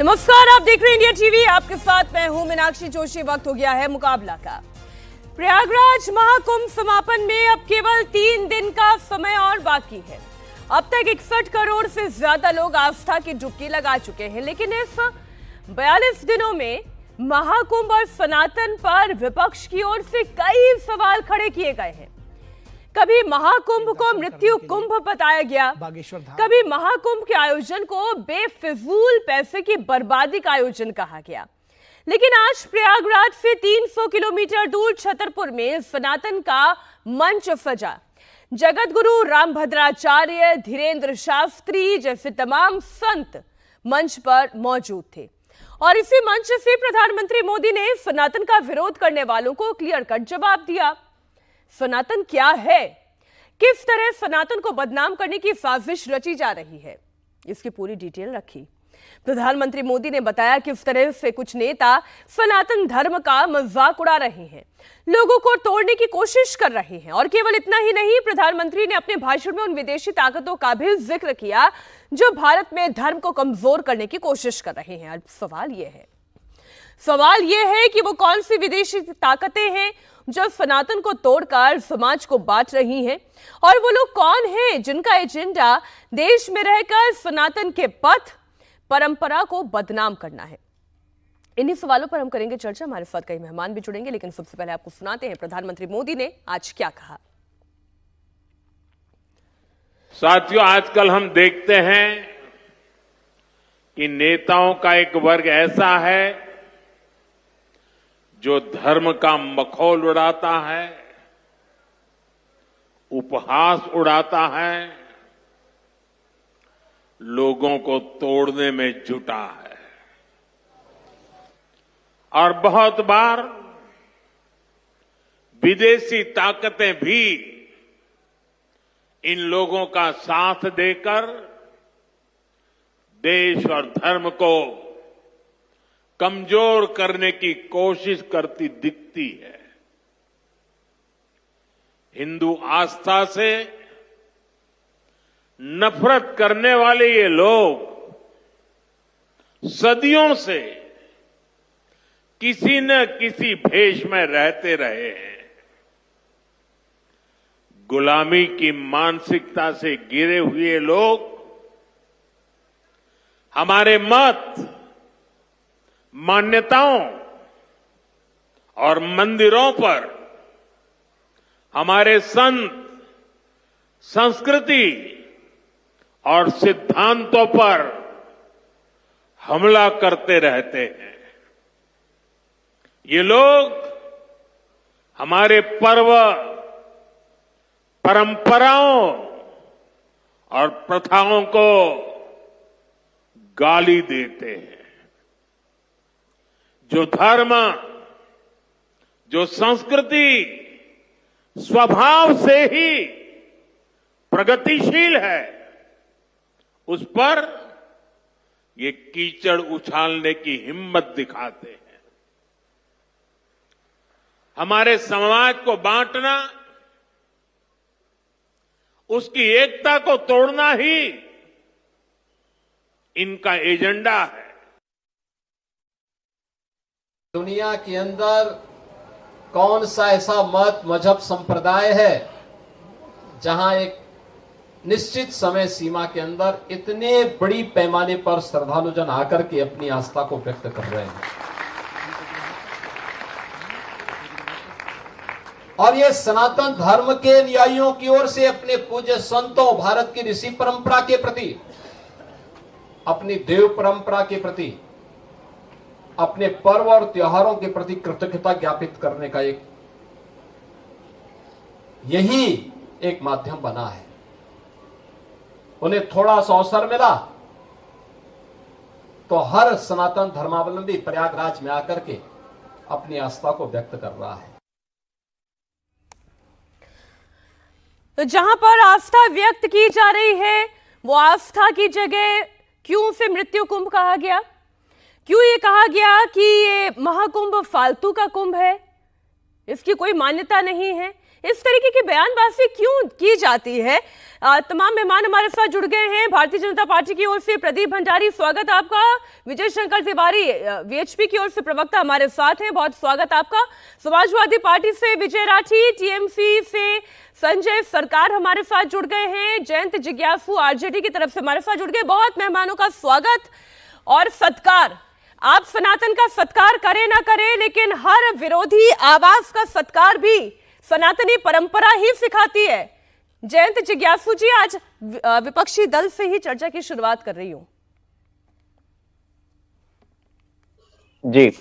नमस्कार, आप देख रहे हैं इंडिया टीवी। आपके साथ मैं हूं मीनाक्षी जोशी। वक्त हो गया है मुकाबला का। प्रयागराज महाकुंभ समापन में अब केवल 3 दिन का समय और बाकी है। अब तक 61 करोड़ से ज्यादा लोग आस्था की डुबकी लगा चुके हैं, लेकिन इस 42 दिनों में महाकुंभ और सनातन पर विपक्ष की ओर से कई सवाल खड़े किए गए हैं। कभी महाकुंभ को मृत्यु कुंभ बताया गया, कभी महाकुंभ के आयोजन को बेफिजूल पैसे की बर्बादी का आयोजन कहा गया। लेकिन आज प्रयागराज से 300 किलोमीटर दूर छतरपुर में सनातन का मंच सजा। जगत गुरु रामभद्राचार्य, धीरेन्द्र शास्त्री जैसे तमाम संत मंच पर मौजूद थे और इसी मंच से प्रधानमंत्री मोदी ने सनातन का विरोध करने वालों को क्लियर कट जवाब दिया। सनातन क्या है, किस तरह सनातन को बदनाम करने की साजिश रची जा रही है, इसकी पूरी डिटेल रखी। प्रधानमंत्री मोदी ने बताया किस तरह से कुछ नेता सनातन धर्म का मजाक उड़ा रहे हैं, लोगों को तोड़ने की कोशिश कर रहे हैं। और केवल इतना ही नहीं, प्रधानमंत्री ने अपने भाषण में उन विदेशी ताकतों का भी जिक्र किया जो भारत में धर्म को कमजोर करने की कोशिश कर रहे हैं। अब सवाल यह है कि वो कौन सी विदेशी ताकतें हैं जो सनातन को तोड़कर समाज को बांट रही हैं, और वो लोग कौन हैं जिनका एजेंडा देश में रहकर सनातन के पथ परंपरा को बदनाम करना है। इन्हीं सवालों पर हम करेंगे चर्चा। हमारे साथ कई मेहमान भी जुड़ेंगे, लेकिन सबसे पहले आपको सुनाते हैं प्रधानमंत्री मोदी ने आज क्या कहा। साथियों, आजकल हम देखते हैं कि नेताओं का एक वर्ग ऐसा है जो धर्म का मखौल उड़ाता है, उपहास उड़ाता है, लोगों को तोड़ने में जुटा है। और बहुत बार विदेशी ताकतें भी इन लोगों का साथ देकर देश और धर्म को कमजोर करने की कोशिश करती दिखती है। हिंदू आस्था से नफरत करने वाले ये लोग सदियों से किसी न किसी भेष में रहते रहे हैं। गुलामी की मानसिकता से घिरे हुए लोग हमारे मत, मान्यताओं और मंदिरों पर, हमारे संत, संस्कृति और सिद्धांतों पर हमला करते रहते हैं। ये लोग हमारे पर्व, परंपराओं और प्रथाओं को गाली देते हैं। जो धर्म, जो संस्कृति स्वभाव से ही प्रगतिशील है, उस पर ये कीचड़ उछालने की हिम्मत दिखाते हैं। हमारे समाज को बांटना, उसकी एकता को तोड़ना ही इनका एजेंडा है। दुनिया के अंदर कौन सा ऐसा मत, मजहब, संप्रदाय है जहां एक निश्चित समय सीमा के अंदर इतने बड़ी पैमाने पर श्रद्धालुजन आकर के अपनी आस्था को व्यक्त कर रहे हैं। और ये सनातन धर्म के अनुयायियों की ओर से अपने पूज्य संतों, भारत की ऋषि परंपरा के प्रति, अपनी देव परंपरा के प्रति, अपने पर्व और त्योहारों के प्रति कृतज्ञता ज्ञापित करने का यही एक माध्यम बना है। उन्हें थोड़ा सा अवसर मिला तो हर सनातन धर्मावलंबी प्रयागराज में आकर के अपनी आस्था को व्यक्त कर रहा है। तो जहां पर आस्था व्यक्त की जा रही है, वो आस्था की जगह क्यों से मृत्यु कुंभ कहा गया? क्यों ये कहा गया कि ये महाकुंभ फालतू का कुंभ है? इसकी कोई मान्यता नहीं है। इस तरीके की बयानबाजी क्यों की जाती है? तमाम मेहमान हमारे साथ जुड़ गए हैं। भारतीय जनता पार्टी की ओर से प्रदीप भंडारी, स्वागत आपका। विजय शंकर तिवारी, वीएचपी की ओर से प्रवक्ता, हमारे साथ हैं, बहुत स्वागत आपका। समाजवादी पार्टी से विजय राठी, टीएमसी से संजय सरकार हमारे साथ जुड़ गए हैं। जयंत जिज्ञासु आरजेडी की तरफ से हमारे साथ जुड़ गए। बहुत मेहमानों का स्वागत और सत्कार। आप सनातन का सत्कार करें ना करें, लेकिन हर विरोधी आवाज का सत्कार भी सनातनी परंपरा ही सिखाती है। जयंत जिज्ञासु जी, आज विपक्षी दल से ही चर्चा की शुरुआत कर रही हूं। जी,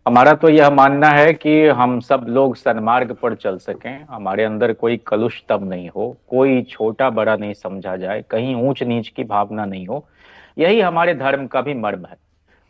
हमारा तो यह मानना है कि हम सब लोग सन्मार्ग पर चल सकें, हमारे अंदर कोई कलुष तब नहीं हो, कोई छोटा बड़ा नहीं समझा जाए, कहीं ऊंच नीच की भावना नहीं हो। यही हमारे धर्म का भी मर्म है।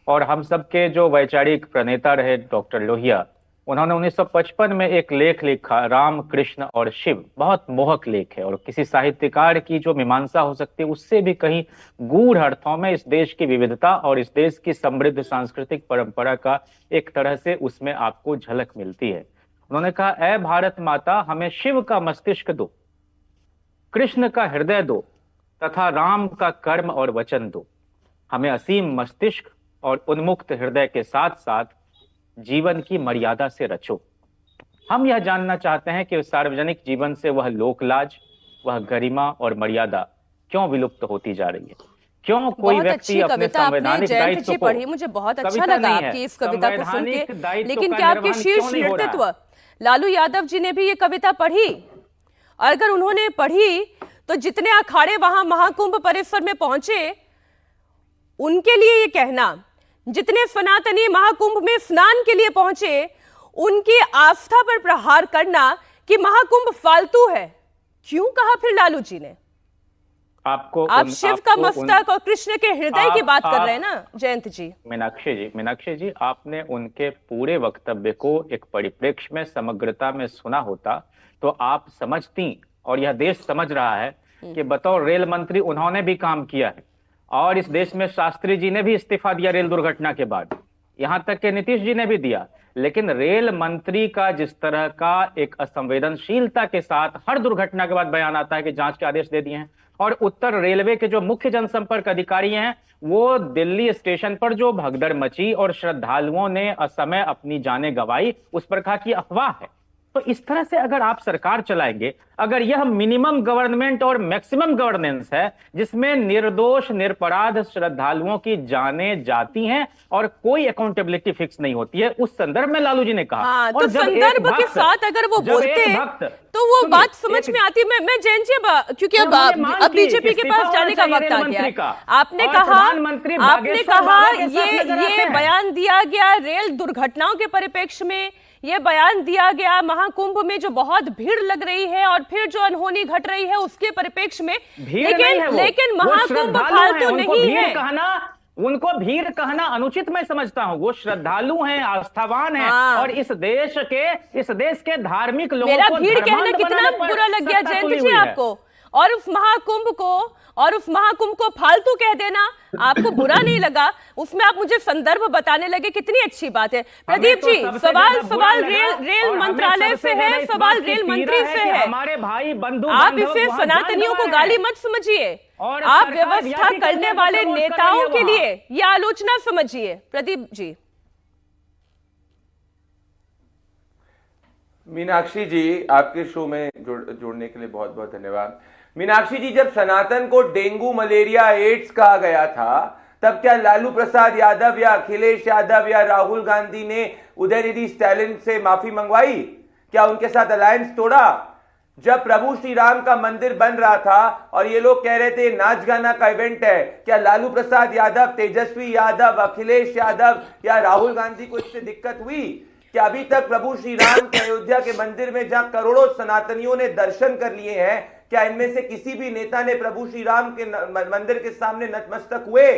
और हम सबके जो वैचारिक प्रणेता रहे डॉक्टर लोहिया, उन्होंने 1955 में एक लेख लिखा, राम कृष्ण और शिव, बहुत मोहक लेख है और किसी साहित्यकार की जो मीमांसा हो सकती है उससे भी कहीं गूढ़ अर्थों में इस देश की विविधता और इस देश की समृद्ध सांस्कृतिक परंपरा का एक तरह से उसमें आपको झलक मिलती है। उन्होंने कहा, ऐ भारत माता, हमें शिव का मस्तिष्क दो, कृष्ण का हृदय दो तथा राम का कर्म और वचन दो। हमें असीम मस्तिष्क और उन्मुक्त हृदय के साथ साथ जीवन की मर्यादा से रचो। हम यह जानना चाहते हैं कि सार्वजनिक जीवन से वह लोकलाज, वह गरिमा और मर्यादा क्यों विलुप्त होती जा रही है? क्यों कोई व्यक्ति अपने संवैधानिक दायित्व को, पढ़ी, मुझे बहुत अच्छा लगा आपकी इस कविता को सुन के, लेकिन क्या आपके शीर्ष नेतृत्व लालू यादव जी ने भी ये कविता पढ़ी? और अगर उन्होंने पढ़ी तो जितने अखाड़े वहां महाकुंभ परिसर में पहुंचे, उनके लिए ये कहना, जितने सनातनी महाकुंभ में स्नान के लिए पहुंचे, उनकी आस्था पर प्रहार करना कि महाकुंभ फालतू है, क्यों कहा फिर लालू जी ने? आप शिव का मस्तक और कृष्ण के हृदय की बात कर रहे हैं ना जयंत जी? मीनाक्षी जी, आपने उनके पूरे वक्तव्य को एक परिप्रेक्ष्य में, समग्रता में सुना होता तो आप समझती, और यह देश समझ रहा है कि बतौर रेल मंत्री उन्होंने भी काम किया है और इस देश में शास्त्री जी ने भी इस्तीफा दिया रेल दुर्घटना के बाद, यहां तक कि नीतीश जी ने भी दिया। लेकिन रेल मंत्री का जिस तरह का एक असंवेदनशीलता के साथ हर दुर्घटना के बाद बयान आता है कि जांच के आदेश दे दिए हैं, और उत्तर रेलवे के जो मुख्य जनसंपर्क अधिकारी हैं वो दिल्ली स्टेशन पर जो भगदड़ मची और श्रद्धालुओं ने असमय अपनी जानें गंवाई, उस पर कहा कि अफवाह है। तो इस तरह से अगर आप सरकार चलाएंगे, अगर यह मिनिमम गवर्नमेंट और मैक्सिमम गवर्नेंस है जिसमें निर्दोष निरपराध श्रद्धालुओं की जानें जाती हैं और कोई अकाउंटेबिलिटी फिक्स नहीं होती है, उस संदर्भ में लालू जी ने कहा। तो संदर्भ के साथ अगर वो बोलते तो वो बात समझ में आती। मैं जैन जी, क्योंकि अब बीजेपी के पास जाने का वक्त आ गया है। आपने कहा ये बयान दिया गया रेल दुर्घटनाओं के परिप्रेक्ष्य में, ये बयान दिया गया महाकुंभ में जो बहुत भीड़ लग रही है और फिर जो अनहोनी घट रही है उसके परिप्रेक्ष्य में, लेकिन महाकुंभ फालतू नहीं है। उनको भीड़ कहना अनुचित मैं समझता हूं। वो श्रद्धालु हैं, आस्थावान हैं और इस देश के धार्मिक लोगों को भीड़ कहना कितना बुरा लग गया जयंत जी आपको? और उस महाकुंभ को फालतू कह देना आपको बुरा नहीं लगा? उसमें आप मुझे संदर्भ बताने लगे, कितनी अच्छी बात है। प्रदीप जी, सवाल रेल मंत्रालय से है, सवाल रेल मंत्री से है। हमारे भाई बंधु, आप इसे सनातनियों को गाली मत समझिए, आप व्यवस्था करने वाले नेताओं के लिए यह आलोचना समझिए। प्रदीप जी। मीनाक्षी जी, आपके शो में जुड़ने के लिए बहुत बहुत धन्यवाद। मीनाक्षी जी, जब सनातन को डेंगू, मलेरिया, एड्स कहा गया था, तब क्या लालू प्रसाद यादव या अखिलेश यादव या राहुल गांधी ने उदयनिधि स्टालिन से माफी मंगवाई? क्या उनके साथ अलायंस तोड़ा? जब प्रभु श्री राम का मंदिर बन रहा था और ये लोग कह रहे थे नाच गाना का इवेंट है, क्या लालू प्रसाद यादव, तेजस्वी यादव, अखिलेश यादव या राहुल गांधी को इससे दिक्कत हुई? क्या अभी तक प्रभु श्री राम के अयोध्या के मंदिर में जहां करोड़ों सनातनियों ने दर्शन कर लिए हैं, क्या इनमें से किसी भी नेता ने प्रभु श्री राम के मंदिर के सामने नतमस्तक हुए?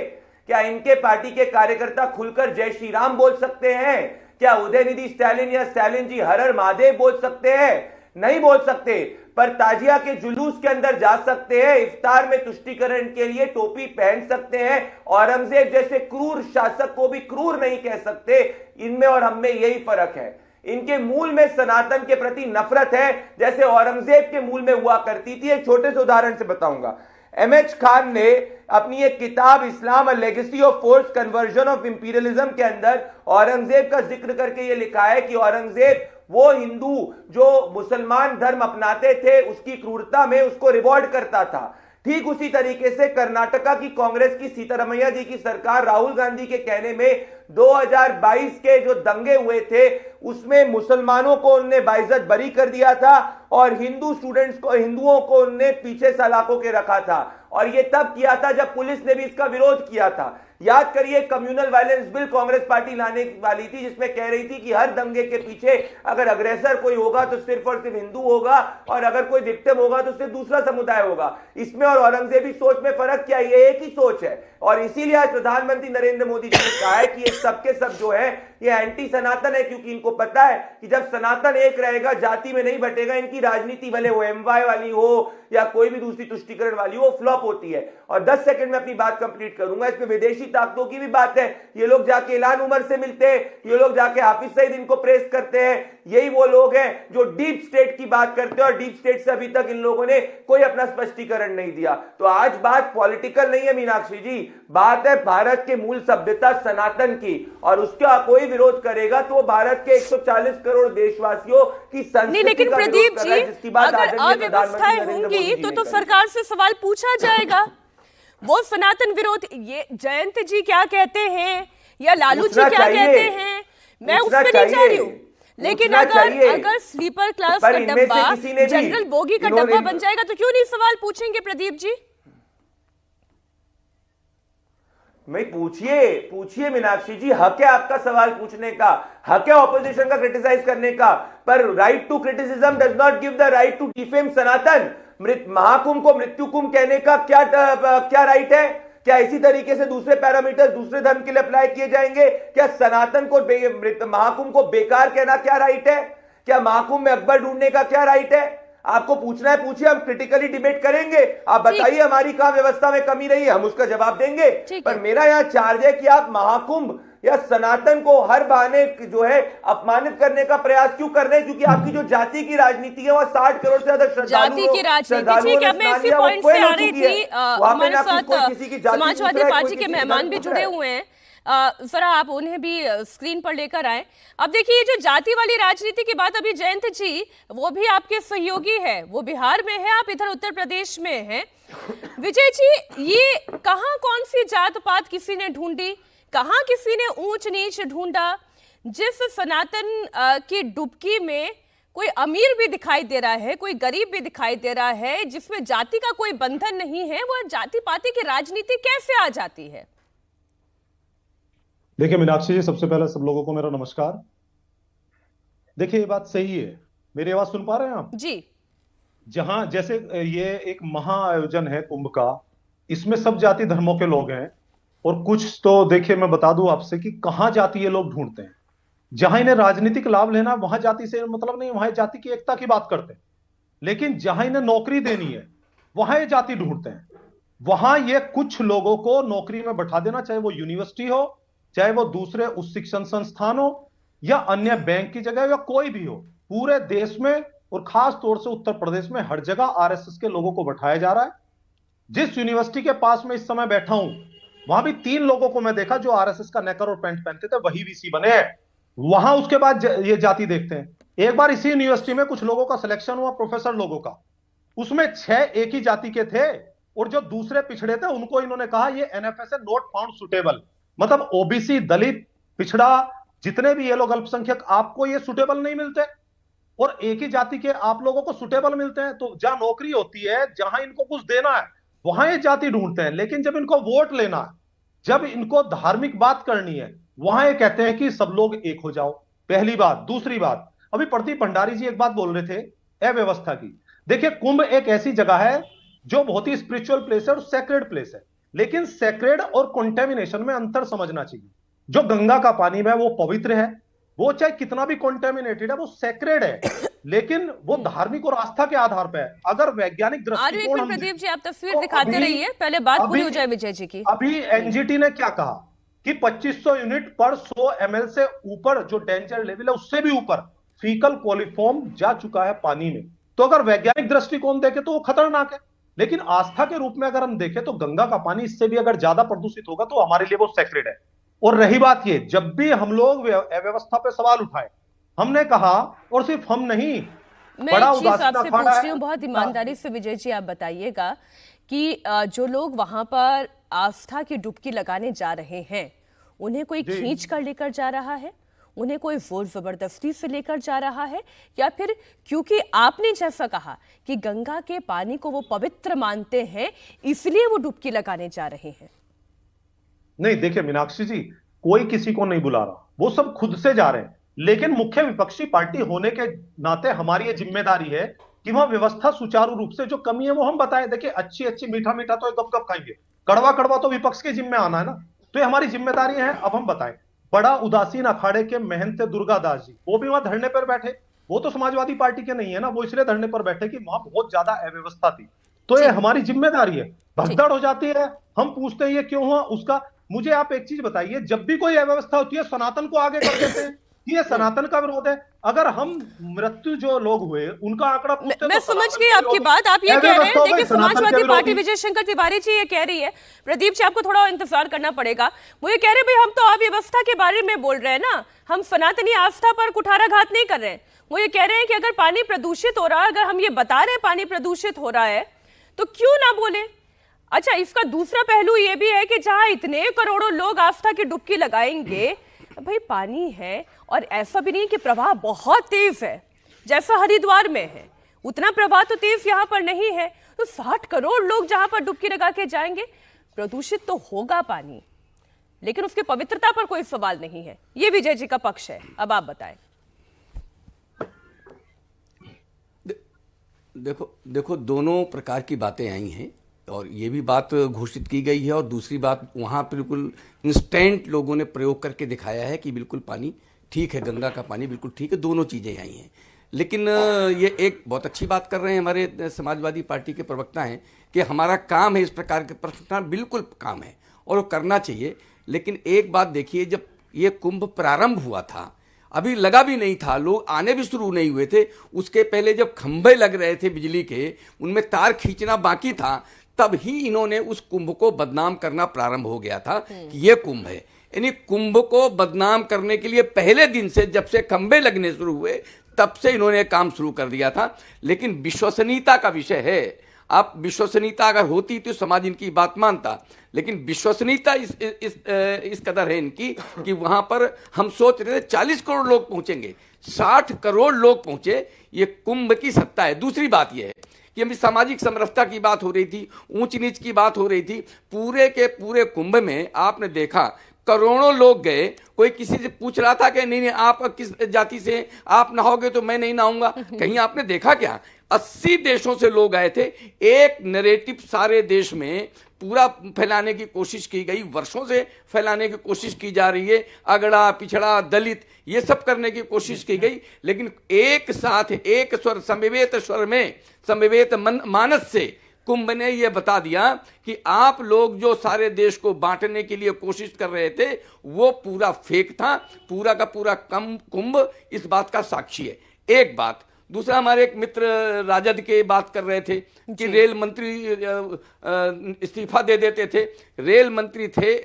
क्या इनके पार्टी के कार्यकर्ता खुलकर जय श्री राम बोल सकते हैं? क्या उदयनिधि स्टालिन या स्टालिन जी हर हर महादेव बोल सकते हैं? नहीं बोल सकते, पर ताजिया के जुलूस के अंदर जा सकते हैं, इफ्तार में तुष्टीकरण के लिए टोपी पहन सकते हैं। औरंगजेब जैसे क्रूर शासक को भी क्रूर नहीं कह सकते। इनमें और हम में यही फर्क है। इनके मूल में सनातन के प्रति नफरत है, जैसे औरंगजेब के मूल में हुआ करती थी। एक छोटे से उदाहरण से बताऊंगा। एमएच खान ने अपनी एक किताब Islam a legacy of force conversion of imperialism के अंदर औरंगजेब का जिक्र करके यह लिखा है कि औरंगजेब वो हिंदू जो मुसलमान धर्म अपनाते थे उसकी क्रूरता में उसको रिवॉर्ड करता था। ठीक उसी तरीके से कर्नाटका की कांग्रेस की सीतारमैया जी की सरकार राहुल गांधी के कहने में 2022 के जो दंगे हुए थे उसमें मुसलमानों को उनने बाइज्जत बरी कर दिया था और हिंदुओं को उनने पीछे सलाखों के रखा था। और यह तब किया था जब पुलिस ने भी इसका विरोध किया था। याद करिए, communal violence bill Congress party लाने वाली थी जिसमें कह रही थी कि हर दंगे के पीछे अगर अग्रेसर कोई होगा तो सिर्फ और सिर्फ हिंदू होगा और अगर कोई विक्टिम होगा तो सिर्फ दूसरा समुदाय होगा। इसमें और औरंगजेबी सोच में फर्क क्या है? ये एक ही सोच है। और इसीलिए आज प्रधानमंत्री नरेंद्र मोदी जी ने कहा है कि ये सबके सब जो है ये एंटी सनातन है, क्योंकि इनको पता है कि जब सनातन एक रहेगा, जाति में नहीं बटेगा, इनकी राजनीति भले वो एमवाय वाली हो या कोई भी दूसरी तुष्टीकरण वाली हो, फ्लॉप होती है। और 10 सेकंड में अपनी बात कंप्लीट करूंगा। इसमें विदेशी ताकतों की भी बात है। ये लोग जाके इलान उमर से मिलते हैं, ये लोग जाके हाफिज सईद इनको प्रेस करते हैं। यही वो लोग हैं जो डीप स्टेट की बात करते हैं और डीप स्टेट से अभी तक इन लोगों ने कोई अपना स्पष्टीकरण नहीं दिया। तो आज बात पॉलिटिकल नहीं है मीनाक्षी जी, बात है भारत के मूल सभ्यता सनातन की। और उसका कोई विरोध करेगा तो भारत के 140 करोड़ देशवासियों की संस्कृति लेकिन का प्रदीप विरोध कर रहा है, जी, जिसकी बात अगर अव्यवस्थाएं होंगी तो सरकार से सवाल पूछा जाएगा। वो सनातन विरोध, ये जयंत जी क्या कहते हैं या लालू जी क्या कहते हैं, मैं उस पर नहीं जा रही हूँ, लेकिन अगर स्लीपर क्लास का डब्बा जनरल बोगी का डब्बा बन जाएगा तो क्यों नहीं सवाल पूछेंगे प्रदीप जी? मैं पूछिए मीनाक्षी जी, हक है आपका सवाल पूछने का, हक है ऑपोजिशन का क्रिटिसाइज करने का, पर right to criticism does not give the right to defame Sanatan. Mahakumbh को मृत्यु कुंभ कहने का क्या राइट है? क्या इसी तरीके से दूसरे पैरामीटर्स दूसरे धर्म के लिए अप्लाई किए जाएंगे? क्या सनातन को महाकुंभ को बेकार कहना क्या राइट है? क्या महाकुंभ में अकबर ढूंढने का क्या राइट है? आपको पूछना है, पूछिए, हम क्रिटिकली डिबेट करेंगे। आप बताइए हमारी कहां व्यवस्था में कमी रही है, हम उसका जवाब देंगे। पर मेरा यहां चार्ज है कि आप महाकुंभ या सनातन को हर बहाने जो है अपमानित करने का प्रयास क्यों कर रहे हैं? क्योंकि आपकी जो जाति की राजनीति है वह 60 करोड़ से ज्यादा जाति की राजनीति। ठीक है, मैं इसी पॉइंट से आ रही थी। हमारे साथ समाजवादी पार्टी के मेहमान भी जुड़े हुए हैं, जरा आप उन्हें भी स्क्रीन पर लेकर आए। अब देखिए, ये जो जाति वाली राजनीति की बात अभी जयंत जी, वो भी आपके सहयोगी है, वो बिहार में है, आप इधर उत्तर प्रदेश में हैं। विजय जी, ये कहां कौन सी जात पात किसी ने ढूंढी, कहां किसी ने ऊंच नीच ढूंढा? जिस सनातन की डुबकी में कोई अमीर भी दिखाई दे रहा है, कोई गरीब भी दिखाई दे रहा है, जिसमें जाति का कोई बंधन नहीं है, वह जाति पाति की राजनीति कैसे आ जाती है? देखिए मीनाक्षी जी, सबसे पहले सब लोगों को मेरा नमस्कार। देखिए, ये बात सही है। मेरी आवाज सुन पा रहे हैं आप? जी। जहां जैसे ये एक महा आयोजन है कुंभ का, इसमें सब जाति धर्मों के लोग हैं और कुछ तो देखिए मैं बता दूं आपसे कि कहां जाति ये लोग ढूंढते हैं। जहां इन्हें राजनीतिक लाभ लेना, वहां जाति से मतलब नहीं, वहां जाति की एकता की बात करते हैं। लेकिन जहां इन्हें नौकरी देनी है वहां ये जाति ढूंढते हैं। वहां ये कुछ लोगों को नौकरी में बैठा देना, चाहे वो यूनिवर्सिटी हो, चाहे वो दूसरे उच्च शिक्षण संस्थान हो या अन्य बैंक की जगह या कोई भी हो, पूरे देश में और खास तौर से उत्तर प्रदेश में हर जगह आरएसएस के लोगों को बैठाया जा रहा है। जिस यूनिवर्सिटी के पास में इस समय बैठा हूं, वहां भी 3 लोगों को मैं देखा जो आरएसएस का नेकर और पैंट पहनते थे, वही वीसी बने हैं। वहां उसके बाद ये जाति देखते हैं। एक बार इसी यूनिवर्सिटी में कुछ लोगों का सिलेक्शन हुआ, प्रोफेसर लोगों का, उसमें 6 एक ही जाति के थे और जो दूसरे पिछड़े थे उनको इन्होंने कहा ये एनएफएस नॉट फाउंड सुटेबल। मतलब ओबीसी, दलित, पिछड़ा, जितने भी ये लोग अल्पसंख्यक, आपको ये सुटेबल नहीं मिलते और एक ही जाति के आप लोगों को सुटेबल मिलते हैं। तो जहां नौकरी होती है, जहां इनको कुछ देना है, वहां ये जाति ढूंढते हैं। लेकिन जब इनको वोट लेना है, जब इनको धार्मिक बात करनी है, वहां ये कहते हैं कि सब लोग एक हो जाओ। पहली बात। दूसरी बात, अभी प्रदीप भंडारी जी एक बात बोल रहे थे अव्यवस्था की। देखिए, कुंभ एक ऐसी जगह है जो बहुत ही स्पिरिचुअल प्लेस है और सैक्रेड प्लेस है, लेकिन सैक्रेड और कॉन्टेमिनेशन में अंतर समझना चाहिए। जो गंगा का पानी है वो पवित्र है, वो चाहे कितना भी कॉन्टेमिनेटेड है वो सैक्रेड है। लेकिन वो धार्मिक और आस्था के आधार पे है। अगर वैज्ञानिक आर्य, एक दृष्टिकोण मिनट हम प्रदीप जी, आप तस्वीर तो दिखाते अभी- रहिए, पहले बात पूरी हो अभी- जाए विजय जी की। अभी एनजीटी ने क्या कहा कि 2500 यूनिट पर 100 ml से ऊपर जो डेंजर लेवल है उससे भी ऊपर फीकल कोलिफॉर्म जा चुका है पानी में। तो अगर वैज्ञानिक दृष्टिकोण देखें तो वो खतरनाक है, लेकिन आस्था के रूप में अगर हम देखें तो गंगा का पानी इससे भी अगर ज्यादा प्रदूषित होगा तो हमारे लिए वो सेक्रेड है। और रही बात ये, जब भी हम लोग अव्यवस्था पे सवाल उठाए, हमने कहा, और सिर्फ हम नहीं, मैं बड़ा एक चीज उदासीन आपसे अखाड़ा पूछ है। रही हूँ बहुत ईमानदारी से विजय जी, आप बताइएगा कि जो लोग वहां पर आस्था की डुबकी लगाने जा रहे हैं, उन्हें कोई जी। खींच कर लेकर जा रहा है, उन्हें कोई जोर जबरदस्ती से लेकर जा रहा है, या फिर क्योंकि आपने जैसा कहा कि गंगा के पानी को वो पवित्र मानते हैं इसलिए वो डुबकी लगाने जा रहे हैं? नहीं, देखिए मीनाक्षी जी, कोई किसी को नहीं बुला रहा, वो सब खुद से जा रहे हैं। लेकिन मुख्य विपक्षी पार्टी होने के नाते हमारी ये जिम्मेदारी है कि वह व्यवस्था सुचारू रूप से, जो कमी है वो हम बताएं। देखिए, अच्छी अच्छी मीठा मीठा तो गप गप खाएंगे, कड़वा कड़वा तो विपक्ष के जिम्मे आना है ना। तो ये हमारी जिम्मेदारी है, अब हम बताएं। बड़ा उदासीन अखाड़े के महंत दुर्गादास जी, वो भी वहां धरने पर बैठे। वो तो समाजवादी पार्टी के नहीं है ना, वो इसलिए धरने पर बैठे कि वहां बहुत ज्यादा अव्यवस्था थी। तो ये हमारी जिम्मेदारी है। भगदड़ हो जाती है, हम पूछते हैं ये क्यों हुआ, उसका मुझे आप एक चीज बताइए, जब भी कोई अव्यवस्था होती है सनातन को आगे कर देते हैं कि ये सनातन का विरोध है। अगर हम मृत्यु जो लोग हुए उनका आंकड़ा पूछते मैं तो समझ सनातन गई के आपकी विरोधी। बात। आप ये कह रहे हैं, अव्यवस्था हो देखिए गई, सनातन के समाजवादी पार्टी, विरोधी। विजय शंकर तिवारी जी ये कह रही है, प्रदीप जी आपको थोड़ा इंतजार करना पड़ेगा, वो ये कह रहे हैं भाई हम तो अव्यवस्था के बारे में बोल रहे हैं ना, हम सनातनी आस्था पर कुठाराघात नहीं कर रहे हैं। वो ये कह रहे हैं कि अगर पानी प्रदूषित हो रहा है, अगर हम ये बता रहे हैं पानी प्रदूषित हो रहा है, तो क्यों ना बोले। अच्छा, इसका दूसरा पहलू ये भी है कि जहां इतने करोड़ों लोग आस्था की डुबकी लगाएंगे, भाई पानी है और ऐसा भी नहीं कि प्रवाह बहुत तेज है जैसा हरिद्वार में है, उतना प्रवाह तो तेज यहां पर नहीं है। तो 60 करोड़ लोग जहां पर डुबकी लगा के जाएंगे, प्रदूषित तो होगा पानी, लेकिन उसकी पवित्रता पर कोई सवाल नहीं है। ये विजय जी का पक्ष है, अब आप बताएं। देखो दोनों प्रकार की बातें आई हैं, और ये भी बात घोषित की गई है, और दूसरी बात वहाँ बिल्कुल इंस्टेंट लोगों ने प्रयोग करके दिखाया है कि बिल्कुल पानी ठीक है, गंगा का पानी बिल्कुल ठीक है, दोनों चीज़ें आई हैं। लेकिन ये एक बहुत अच्छी बात कर रहे हैं हमारे समाजवादी पार्टी के प्रवक्ता हैं कि हमारा काम है इस प्रकार के प्रश्न उठाना, बिल्कुल काम है और वो करना चाहिए। लेकिन एक बात देखिए, जब ये कुंभ प्रारंभ हुआ था, अभी लगा भी नहीं था, लोग आने भी शुरू नहीं हुए थे, उसके पहले जब खंभे लग रहे थे बिजली के, उनमें तार खींचना बाकी था, तब ही इन्होंने उस कुंभ को बदनाम करना प्रारंभ हो गया था कि ये कुंभ है। यानी कुंभ को बदनाम करने के लिए पहले दिन से, जब से खंभे लगने शुरू हुए, तब से इन्होंने काम शुरू कर दिया था। लेकिन विश्वसनीयता का विषय है, आप विश्वसनीयता अगर होती तो समाज इनकी बात मानता, लेकिन विश्वसनीयता इस कदर है इनकी कि वहां पर हम सोच रहे थे 40 करोड़ लोग पहुंचेंगे, 60 करोड़ लोग पहुंचे, ये कुंभ की सत्ता है। दूसरी बात यह है कि अभी सामाजिक समरसता की बात हो रही थी, ऊंच नीच की बात हो रही थी, पूरे के पूरे कुंभ में आपने देखा करोड़ों लोग गए, कोई किसी से पूछ रहा था कि नहीं आप किस जाति से, आप नहाओगे तो मैं नहीं नहाऊंगा, कहीं आपने देखा क्या? 80 देशों से लोग आए थे, एक नैरेटिव सारे देश में पूरा फैलाने की कोशिश की गई, वर्षों से फैलाने की कोशिश की जा रही है, अगड़ा पिछड़ा दलित ये सब करने की कोशिश की गई, लेकिन एक साथ एक स्वर, समवेत स्वर में, समवेत मानस से कुंभ ने यह बता दिया कि आप लोग जो सारे देश को बांटने के लिए कोशिश कर रहे थे वो पूरा फेक था, पूरा का पूरा कुंभ इस बात का साक्षी है। एक बात। दूसरा, हमारे एक मित्र राजद के बात कर रहे थे कि रेल मंत्री इस्तीफा दे देते थे। रेल मंत्री थे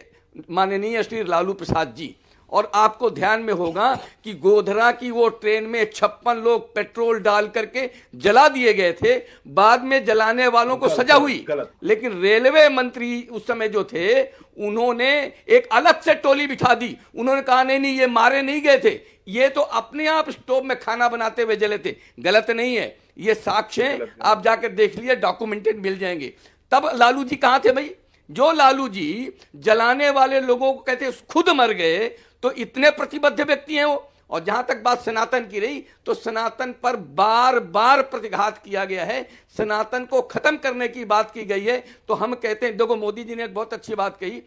माननीय श्री लालू प्रसाद जी, और आपको ध्यान में होगा कि गोधरा की वो ट्रेन में 56 लोग पेट्रोल डाल करके जला दिए गए थे, बाद में जलाने वालों को सजा हुई, लेकिन रेलवे मंत्री उस समय जो थे उन्होंने एक अलग से टोली बिठा दी, उन्होंने कहा नहीं ये मारे नहीं गए थे, ये तो अपने आप स्टोव में खाना बनाते हुए जले थे। गलत नहीं है, ये साक्ष्य है, आप जाकर देख लिए, डॉक्यूमेंटेड मिल जाएंगे। तब लालू जी कहां थे भाई? जो लालू जी जलाने वाले लोगों को कहते खुद मर गए, तो इतने प्रतिबद्ध व्यक्ति हैं वो। और जहां तक बात सनातन की रही, तो सनातन पर बार बार प्रतिघात किया गया है, सनातन को खत्म करने की बात की गई है। तो हम कहते हैं, देखो मोदी जी ने एक बहुत अच्छी बात कही,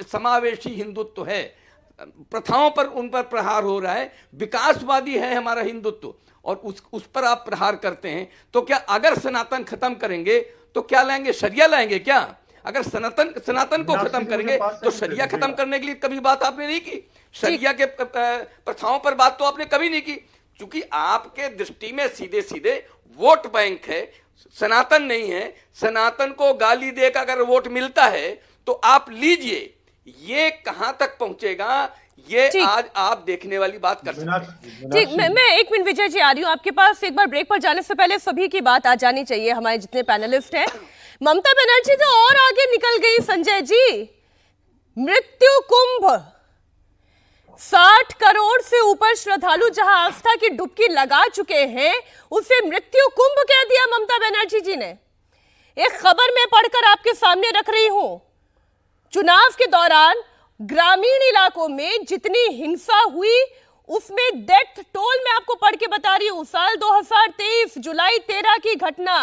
समावेशी हिंदुत्व है। प्रथाओं पर उन पर प्रहार हो रहा है, विकासवादी है हमारा हिंदुत्व और उस पर आप प्रहार करते हैं, तो क्या अगर सनातन खत्म करेंगे तो क्या लाएंगे, शरिया लाएंगे क्या? अगर सनातन को खत्म करेंगे तो शरिया खत्म करने के लिए कभी बात आपने नहीं की, शरिया के प्रथाओं पर बात तो आपने कभी नहीं की, क्योंकि आपके दृष्टि में सीधे सीधे वोट बैंक है, सनातन नहीं है। सनातन को गाली देकर अगर वोट मिलता है तो आप लीजिए, ये कहां तक पहुंचेगा ये आज आप देखने वाली बात कर सकते हैं। ठीक, मैं 1 मिनट विजय जी आ रही हूँ आपके पास। एक बार ब्रेक पर जाने से पहले सभी की बात आ जानी चाहिए, हमारे जितने पैनलिस्ट हैं। ममता बनर्जी तो और आगे निकल गई संजय जी। मृत्यु कुंभ, 60 करोड़ से ऊपर श्रद्धालु जहां आस्था की डुबकी लगा चुके हैं, उसे मृत्यु कुंभ कह दिया ममता बनर्जी जी ने। एक खबर मैं पढ़कर आपके सामने रख रही हूं। चुनाव के दौरान ग्रामीण इलाकों में जितनी हिंसा हुई उसमें डेथ टोल मैं आपको पढ़ के बता रही हूं। साल 2023 जुलाई 13 की घटना।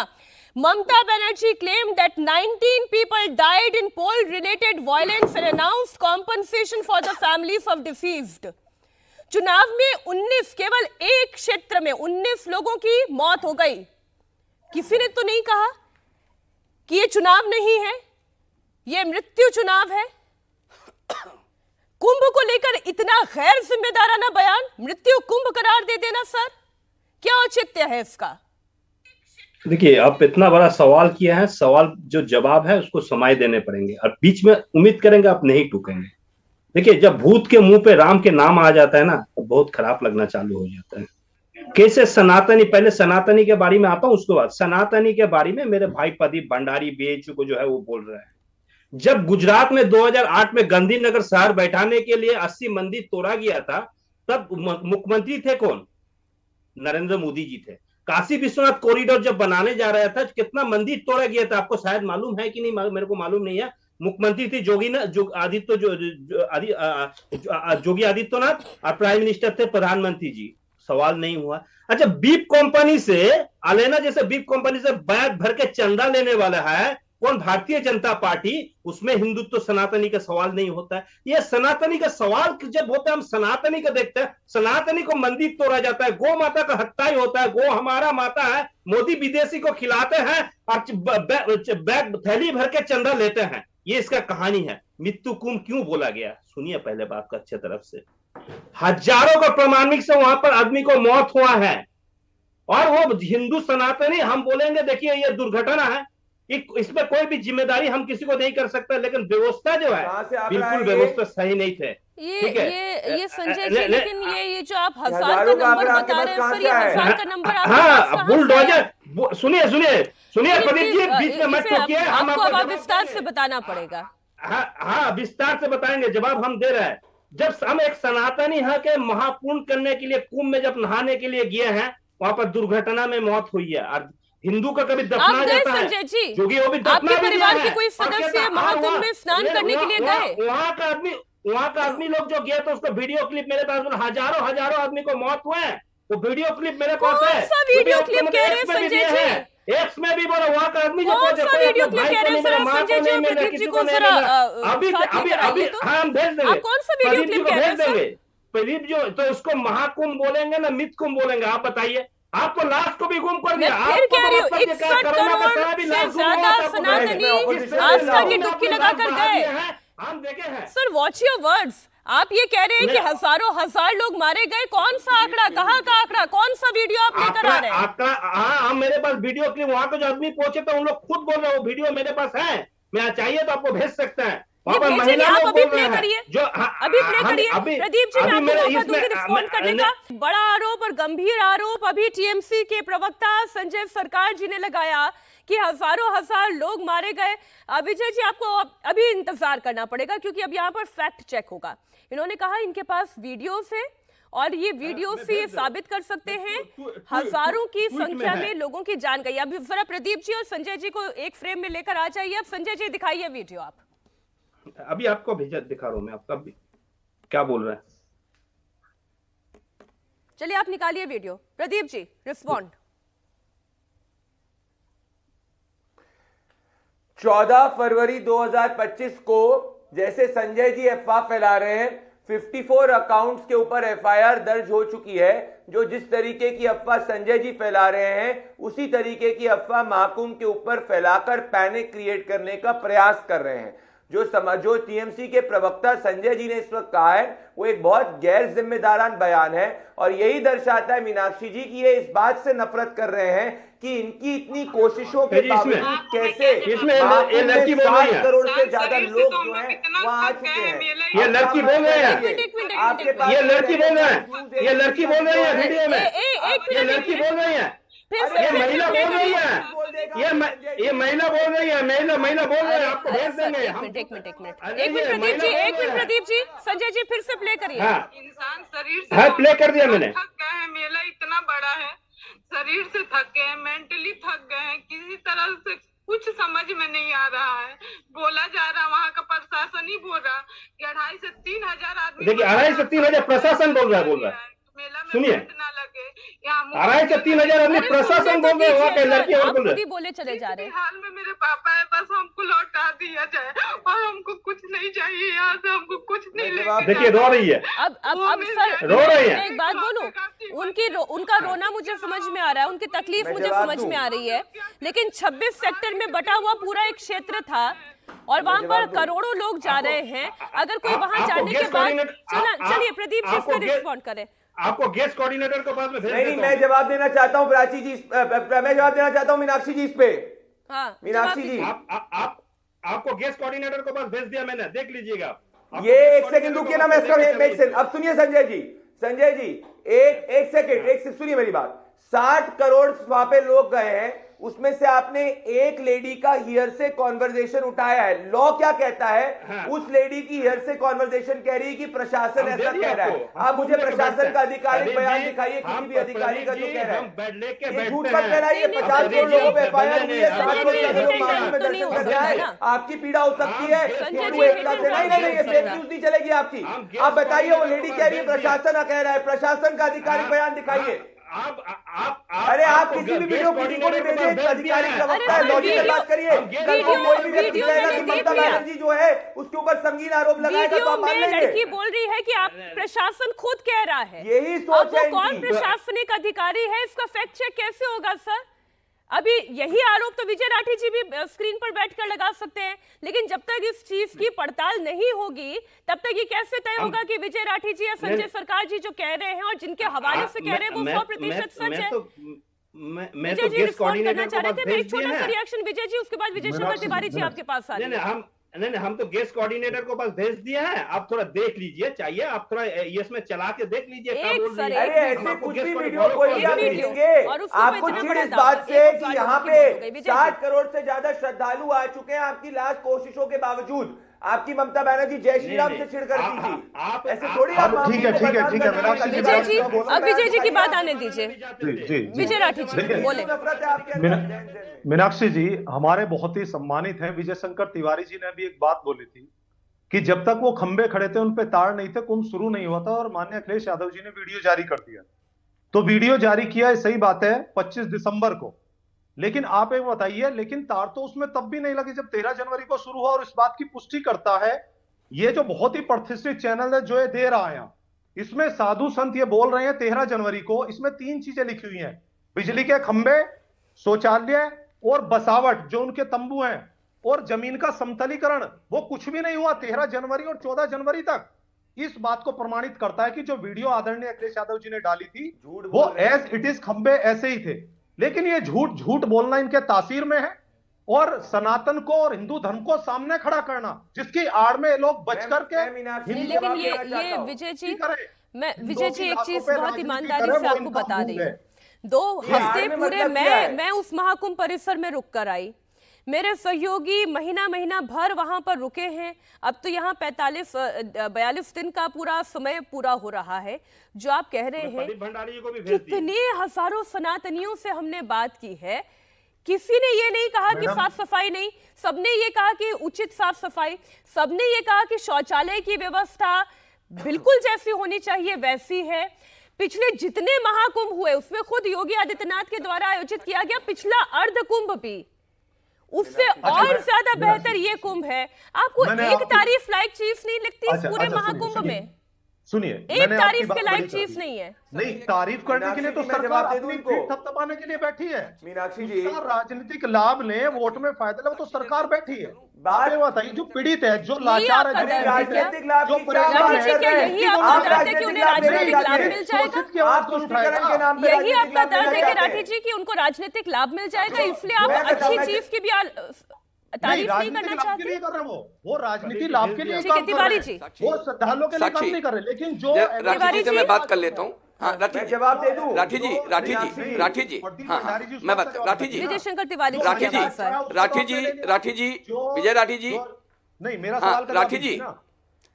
Mamata Banerjee claimed that 19 people died in poll-related violence and announced compensation for the families of deceased. चुनाव में 19, केवल एक क्षेत्र में 19 लोगों की मौत हो गई। किसी ने तो नहीं कहा कि ये चुनाव नहीं है, ये मृत्यु चुनाव है। कुंभ को लेकर इतना गैर जिम्मेदाराना बयान, मृत्यु कुंभ करार दे देना, सर क्या औचित्य है इसका? देखिए, आप इतना बड़ा सवाल किया है, सवाल जो जवाब है उसको समय देने पड़ेंगे और बीच में उम्मीद करेंगे आप नहीं टूकेंगे। देखिए, जब भूत के मुंह पे राम के नाम आ जाता है ना, तो बहुत खराब लगना चालू हो जाता है। कैसे सनातनी, पहले सनातनी के बारे में आता हूं, उसके बाद सनातनी के बारे में मेरे भाई प्रदीप भंडारी बीएचयू को जो है वो बोल रहे हैं। जब गुजरात में 2008 में गांधीनगर शहर बैठाने के लिए 80 मंदिर तोड़ा गया था, तब मुख्यमंत्री थे कौन? नरेंद्र मोदी जी थे। काशी विश्वनाथ कॉरिडोर जब बनाने जा रहा था, कितना मंदिर तोड़ा गया था आपको शायद मालूम है कि नहीं, मेरे को मालूम नहीं है। मुख्यमंत्री थी जोगी आदित्यनाथ और प्राइम मिनिस्टर थे प्रधानमंत्री जी। सवाल नहीं हुआ। अच्छा, बीप कंपनी से, अलेना जैसे बीप कंपनी से बैग भर के चंदा लेने वाला है कौन? भारतीय जनता पार्टी। उसमें हिंदुत्व सनातनी का सवाल नहीं होता है। ये सनातनी का सवाल जब होता है, हम सनातनी को देखते हैं, सनातनी को मंदिर तोड़ा जाता है, गौ माता का हत्या ही होता है, गौ हमारा माता है, मोदी विदेशी को खिलाते हैं और बैग थैली भर के चंदा लेते हैं। ये इसका कहानी है। मृत्यु कुंभ क्यों बोला गया, सुनिए पहले बात को अच्छे तरफ से। हजारों का प्रमाणिक से वहां पर आदमी को मौत हुआ है और वो हिंदू सनातनी हम बोलेंगे देखिए ये दुर्घटना है, इसमें कोई भी जिम्मेदारी हम किसी को नहीं कर सकते, लेकिन व्यवस्था जो है बिल्कुल व्यवस्था सही नहीं थे। ये संजय जी, लेकिन ये जो आप हजार का नंबर बता रहे हैं सर, ये हजार का नंबर हाँ बुलडोजर। सुनिए प्रदीप जी, बीच में मत टोकिए, हम आपको विस्तार से बताना पड़ेगा। हाँ विस्तार से बताएंगे, जवाब हम दे रहे हैं। जब हम एक सनातनी है के महापूर्ण करने के लिए कुंभ में जब नहाने के लिए गए हैं, वहां पर दुर्घटना में मौत हुई है। और हिंदू का कभी दफना जाता है, क्योंकि वो भी आपके परिवार के कोई सदस्य महाकुंभ में स्नान करने के लिए गए? वहां का आदमी लोग जो गया था उसका वीडियो क्लिप मेरे पास, हजारों आदमी को मौत हुए, वो वीडियो क्लिप मेरे पास है। वीडियो क्लिप कह रहे हैं संजय जी? एक्स में भी बोला, वहां का आदमी जो वीडियो क्लिप कह रहे हैं संजय जी? प्रदीप जी को जरा अभी हम भेज देंगे, कौन सा वीडियो क्लिप कह रहे हैं? प्रदीप जो तो उसको महाकुंभ बोलेंगे ना मिथ कुंभ बोलेंगे, आप बताइए। आपको लाश को भी गुम कर दिया। फिर कह रही हूँ 61 करोड़ से ज्यादा सनातनी आस्था की डुबकी लगाकर गए। हम देखे हैं सर, वॉच योर वर्ड्स। आप ये कह रहे हैं कि हजारों हजार लोग मारे गए, कौन सा आंकड़ा, कहाँ का आंकड़ा, कौन सा वीडियो आप लेकर आ रहे हैं? आंकड़ा, हाँ मेरे पास वीडियो क्लिप, वहां को जो आदमी पहुंचे तो उन लोग खुद बोल रहे हैं, वो वीडियो मेरे पास है, मैं चाहिए तो आपको भेज सकते हैं। आप अभी प्ले करिए, अभी प्ले करिए। प्रदीप जी, मैं आपको मौका दूंगी रिस्पॉन्ड करने का। बड़ा आरोप और गंभीर आरोप अभी टीएमसी के प्रवक्ता संजय सरकार जी ने लगाया कि हजार लोग मारे गए। विजय जी, आपको अभी इंतजार करना पड़ेगा क्योंकि अब यहाँ पर फैक्ट चेक होगा। इन्होंने कहा इनके पास वीडियोस है और ये वीडियो से ये साबित कर सकते हैं हजारों की संख्या में लोगों की जान गई। अब जरा प्रदीप जी और संजय जी को एक फ्रेम में लेकर आ जाइए। अब संजय जी दिखाइए वीडियो। आप अभी आपको भेजा दिखा रहा हूं मैं, आपका क्या बोल रहा है। चलिए आप निकालिए वीडियो। प्रदीप जी रिस्पॉन्ड। 14 फरवरी 2025 को जैसे संजय जी अफवाह फैला रहे हैं, 54 अकाउंट्स के ऊपर एफआईआर दर्ज हो चुकी है। जो जिस तरीके की अफवाह संजय जी फैला रहे हैं उसी तरीके की अफवाह महाकुंभ के ऊपर फैलाकर पैनिक क्रिएट करने का प्रयास कर रहे हैं। जो टीएमसी के प्रवक्ता संजय जी ने इस वक्त कहा है वो एक बहुत गैर जिम्मेदारान बयान है और यही दर्शाता है मीनाक्षी जी की ये इस बात से नफरत कर रहे हैं कि इनकी इतनी कोशिशों के बावजूद कैसे 60 करोड़ से ज्यादा लोग जो हैं वहां आ चुके हैं। ये लड़की बोल रहे हैं, आपके पास ये लड़की बोल रहे हैं, ये लड़की बोल रही है वीडियो में, ये लड़की बोल रही है, ये महिला बोल रही है, ये महिला बोल रही है, महिला बोल रही है। आपको भेज देंगे हम। एक मिनट प्रदीप जी, संजय जी फिर से प्ले करिए। इंसान शरीर से हाँ, प्ले कर दिया मैंने। थक गए हैं, मेला इतना बड़ा है, शरीर से थक गए हैं, मेंटली थक गए हैं, किसी तरह से कुछ समझ में नहीं आ रहा है। बोला जा रहा, वहाँ का प्रशासन ही बोल रहा कि 2,500 से 3,000 आदमी। देखिए 2,500 से 3,000 प्रशासन बोल रहा है। मेला में सुनिए, ना लगे, यहाँ 2,500 से 3,000 आदमी प्रशासन बोल रहे हैं, लड़की और बोल रहे बोले चले जा रहे हैं। हाल में मेरे पापा है, बस हमको लौटा दिया जाए और हमको कुछ नहीं चाहिए, यहाँ से हमको कुछ नहीं लेके। देखिए रो रही है, अब सर रो रही है। मैं एक बात बोलूं, उनका रोना मुझे समझ में आ रहा है, उनकी तकलीफ मुझे समझ में आ रही है, लेकिन 26 सेक्टर में बटा हुआ पूरा एक क्षेत्र था और वहां पर करोड़ों लोग जा रहे हैं। अगर कोई वहां जाने के बाद, चलिए प्रदीप जी इस पर रिस्पॉन्ड करें। आपको गेस्ट कोऑर्डिनेटर के पास में भेज नहीं, मैं जवाब देना चाहता हूँ प्राची जी, मैं जवाब देना चाहता हूँ मीनाक्षी जी इस पे। हाँ, मीनाक्षी जी आपको गेस्ट कोऑर्डिनेटर के पास भेज दिया मैंने, देख लीजिएगा। ये एक सेकंड रुकिए ना, मैं इसका अब सुनिए संजय जी एक सेकंड सुनिए मेरी बात। 60 करोड़ वहां पे लोग गए हैं, उसमें से आपने एक लेडी का हियर से कॉन्वर्जेशन उठाया है। लॉ क्या कहता है? हाँ। उस लेडी की हियर से कॉन्वर्जेशन कह रही है कि प्रशासन ऐसा कह रहा है। आप मुझे प्रशासन का आधिकारिक बयान दिखाइए, किसी भी अधिकारी का जो कह रहा है। झूठ मत कह रहा है, 50 करोड़ लोगों पे एफआईआर हुई है, 7 करोड़ से लोग मामले में दर्शन कर रहे हैं। आपकी पीड़ा हो सकती है, नहीं, ये फेक न्यूज नहीं चलेगी आपकी। आप बताइए, वो लेडी कह रही है प्रशासन कह रहा है, प्रशासन का आधिकारिक बयान दिखाइए। अरे आप किसी भी वीडियो किसी को भी भेजिए, अधिकारी प्रवक्ता है, लॉजिकल बात करिए। कल को कोई भी व्यक्ति कहेगा कि ममता बनर्जी जो है उसके ऊपर संगीन आरोप लगाएगा तो आप मान लेंगे। लड़की बोल रही है कि आप प्रशासन खुद कह रहा है, यही सोच है। कौन प्रशासनिक अधिकारी है, इसका फैक्ट चेक कैसे होगा सर? अभी यही आरोप तो विजय राठी जी भी स्क्रीन पर बैठकर लगा सकते हैं, लेकिन जब तक इस चीज की पड़ताल नहीं होगी तब तक ये कैसे तय होगा कि विजय राठी जी या संजय सरकार जी जो कह रहे हैं और जिनके हवाले से कह रहे हैं वो 100% सच है। मैं तो गेस्ट कोऑर्डिनेटर को बात भेज एक छोटा सा रिएक्शन विजय जी, उसके बाद विजय शंकर तिवारी जी आपके पास आ रहे हैं। नहीं, हम तो गेस्ट कोऑर्डिनेटर को पास भेज दिया है। आप थोड़ा देख लीजिए, चाहिए आप थोड़ा इसमें चला के देख लीजिए क्या बोल रही है। अरे ऐसे कुछ भी वीडियो कोई आप भेजेंगे, आपको चिढ़ इस बात से कि यहाँ पे 60 करोड़ से ज्यादा श्रद्धालु आ चुके हैं आपकी लास्ट कोशिशों के बावजूद। आपकी ममता बनर्जी जय श्री राम से छिड़ करती थी, आप ऐसे थोड़ी आप। ठीक है विजय जी, अब विजय जी की बात आने दीजिए। विजय राठी जी बोले। मीनाक्षी जी हमारे बहुत ही सम्मानित हैं, विजय शंकर तिवारी जी ने भी एक बात बोली थी कि जब तक वो खंबे खड़े थे उन पे तार नहीं थे, कुंभ शुरू नहीं हुआ था, और माननीय अखिलेश यादव जी ने वीडियो जारी कर दिया। तो वीडियो जारी किया, सही बात है, 25 दिसंबर को, लेकिन आप एक बताइए, लेकिन तार तो उसमें तब भी नहीं लगे जब 13 जनवरी को शुरू हुआ। और इस बात की पुष्टि करता है ये जो बहुत ही प्रतिष्ठित चैनल है जो ये दे रहा है, इसमें साधु संत ये बोल रहे हैं 13 जनवरी को, इसमें 3 चीजें लिखी हुई हैं, बिजली के खंबे, शौचालय और बसावट जो उनके तंबू हैं, और जमीन का समतलीकरण, वो कुछ भी नहीं हुआ 13 जनवरी और 14 जनवरी तक। इस बात को प्रमाणित करता है कि जो वीडियो आदरणीय अखिलेश यादव जी ने डाली थी वो एज इट इज खंबे ऐसे ही थे। लेकिन ये झूठ बोलना इनके तासीर में है, और सनातन को और हिंदू धर्म को सामने खड़ा करना, जिसकी आड़ में लोग बच करके। लेकिन ये विजय जी, मैं विजय जी एक चीज बहुत ईमानदारी से आपको बता रही हूँ, 2 हफ्ते पूरे मैं उस महाकुंभ परिसर में रुक कर आई, मेरे सहयोगी महीना भर वहां पर रुके हैं। अब तो यहाँ 42 दिन का पूरा समय पूरा हो रहा है। जो आप कह रहे हैं कितने हजारों सनातनियों से हमने बात की है, किसी ने ये नहीं कहा कि साफ सफाई नहीं, सबने ये कहा कि उचित साफ सफाई, सबने ये कहा कि शौचालय की व्यवस्था बिल्कुल जैसी होनी चाहिए वैसी है। पिछले जितने महाकुंभ हुए उसमें खुद योगी आदित्यनाथ के द्वारा आयोजित किया गया पिछला अर्ध कुंभ भी उससे और ज्यादा बेहतर ये कुंभ है। आपको एक तारीफ लायक चीज नहीं लगती इस पूरे महाकुंभ में? सुनिए, एक मैंने आपकी तारीफ बात के बड़ी लायक कर चीज दी। नहीं है। नहीं, तारीफ करने के लिए तो मीनाक्षी जी, मैं सरकार जवाब दे दूं अपनी इनको? पीठ थपथपाने के लिए बैठी है। मीनाक्षी जी, उसका राजनीतिक लाभ ले, वोट में फायदा ले, वो तो सरकार बैठी है। बात- आप ये बताइए, जो पीड़ित है, जो यही लाचार आपका है, दर्द है जो क्या? राजनीतिक लाभ जो की क्या परेशान बात राठी जी, कर क्या रहे हैं? यही आप आपका दर्द है कि राजनीतिक उन्हें लाभ नहीं राजनीतिक चाहते लाभ हैं। मिल जाएगा? शोषित की आवाज आप कौन तुष्टिकरण उठाएगा? के नाम पे यही राजनीतिक आपका लाभ दर्द लेना है कि चाहते राठी हैं। जी की उनको राजनीतिक लाभ मिल जाएगा, इसलिए आप मैं अच्छी बताऊं- चीज की भी तारीफ नहीं राजनीतिक करना लाभ के चाहते? लिए कर रहे हैं वो राजनीति लाभ के लिए ठीक है, काम कर तिवारी रहे हैं। जी। वो श्रद्धालुओं के लिए काम साक्षी। नहीं कर रहे, लेकिन जो राठी जी से मैं बात कर लेता हूँ। हाँ राठी मैं जी, जवाब दे दूं? राठी जी, राठी मीनाक्षी जी, जी, राठी जी, हाँ हाँ, मैं बात राठी जी, विजय शंकर तिवारी जी राठी की जी, आवाज है। राठी जी, राठी जी, विजय राठी जी, नहीं, मेरा हाँ, सवाल का राठी जवाब जी, दीजिए ना।